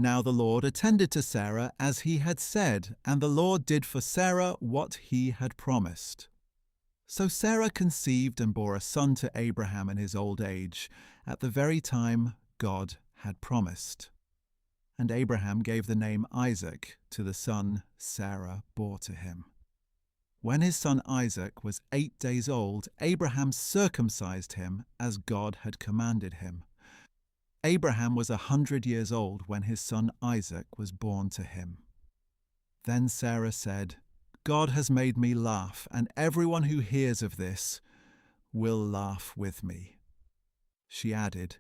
Now the Lord attended to Sarah as he had said, and the Lord did for Sarah what he had promised. So Sarah conceived and bore a son to Abraham in his old age, at the very time God had promised. And Abraham gave the name Isaac to the son Sarah bore to him. When his son Isaac was 8 days old, Abraham circumcised him as God had commanded him. Abraham was 100 years old when his son Isaac was born to him. Then Sarah said, "God has made me laugh, and everyone who hears of this will laugh with me." She added,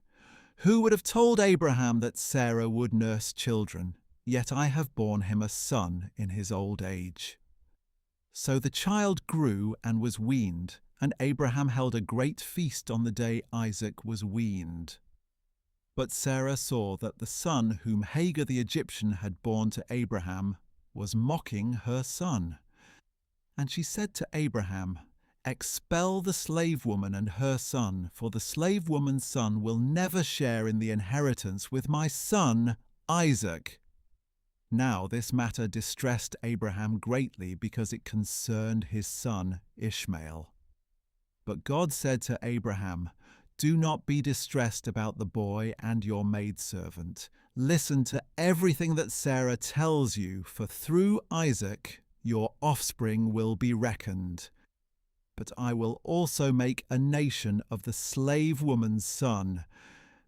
"Who would have told Abraham that Sarah would nurse children? Yet I have borne him a son in his old age." So the child grew and was weaned, and Abraham held a great feast on the day Isaac was weaned. But Sarah saw that the son whom Hagar the Egyptian had borne to Abraham was mocking her son. And she said to Abraham, "Expel the slave woman and her son, for the slave woman's son will never share in the inheritance with my son Isaac." Now this matter distressed Abraham greatly because it concerned his son Ishmael. But God said to Abraham, "Do not be distressed about the boy and your maidservant. Listen to everything that Sarah tells you, for through Isaac your offspring will be reckoned. But I will also make a nation of the slave woman's son,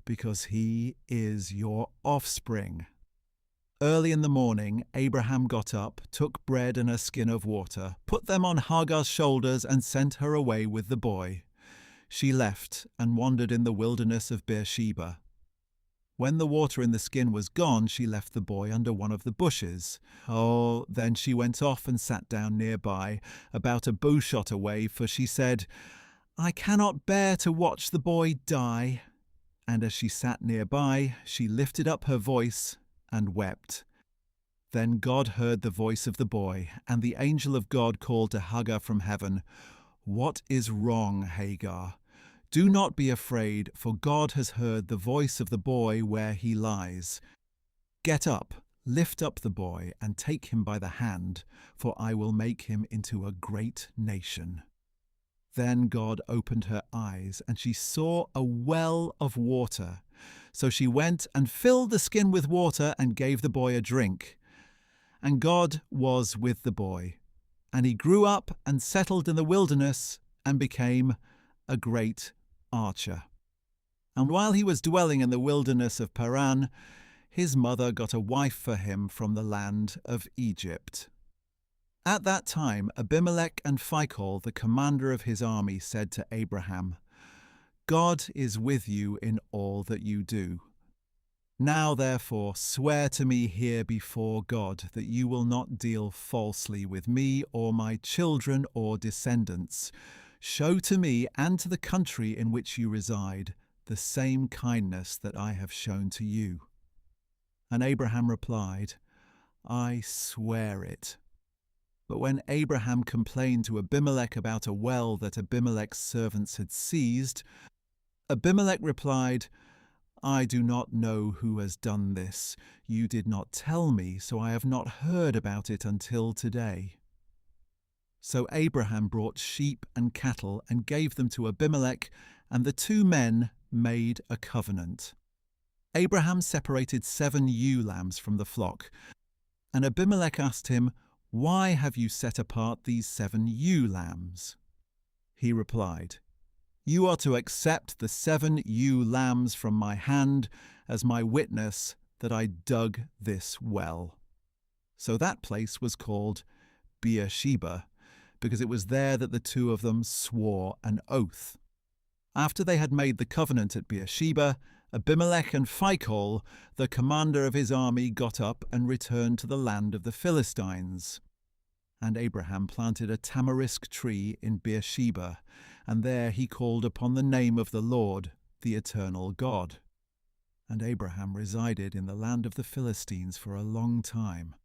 because he is your offspring." Early in the morning, Abraham got up, took bread and a skin of water, put them on Hagar's shoulders, and sent her away with the boy. She left and wandered in the wilderness of Beersheba. When the water in the skin was gone, she left the boy under one of the bushes. Then she went off and sat down nearby, about a bowshot away, for she said, "I cannot bear to watch the boy die." And as she sat nearby, she lifted up her voice and wept. Then God heard the voice of the boy, and the angel of God called to Hagar from heaven, "What is wrong, Hagar? Do not be afraid, for God has heard the voice of the boy where he lies. Get up, lift up the boy, and take him by the hand, for I will make him into a great nation." Then God opened her eyes, and she saw a well of water. So she went and filled the skin with water and gave the boy a drink. And God was with the boy, and he grew up and settled in the wilderness and became a great archer. And while he was dwelling in the wilderness of Paran, his mother got a wife for him from the land of Egypt. At that time, Abimelech and Phicol, the commander of his army, said to Abraham, "God is with you in all that you do. Now, therefore, swear to me here before God that you will not deal falsely with me or my children or descendants. Show to me and to the country in which you reside the same kindness that I have shown to you." And Abraham replied, "I swear it." But when Abraham complained to Abimelech about a well that Abimelech's servants had seized, Abimelech replied, "I do not know who has done this. You did not tell me, so I have not heard about it until today." So Abraham brought sheep and cattle and gave them to Abimelech, and the two men made a covenant. Abraham separated 7 ewe lambs from the flock, and Abimelech asked him, "Why have you set apart these 7 ewe lambs?" He replied, "You are to accept the 7 ewe lambs from my hand as my witness that I dug this well." So that place was called Beersheba, because it was there that the two of them swore an oath. After they had made the covenant at Beersheba, Abimelech and Phicol, the commander of his army, got up and returned to the land of the Philistines. And Abraham planted a tamarisk tree in Beersheba, and there he called upon the name of the Lord, the eternal God. And Abraham resided in the land of the Philistines for a long time.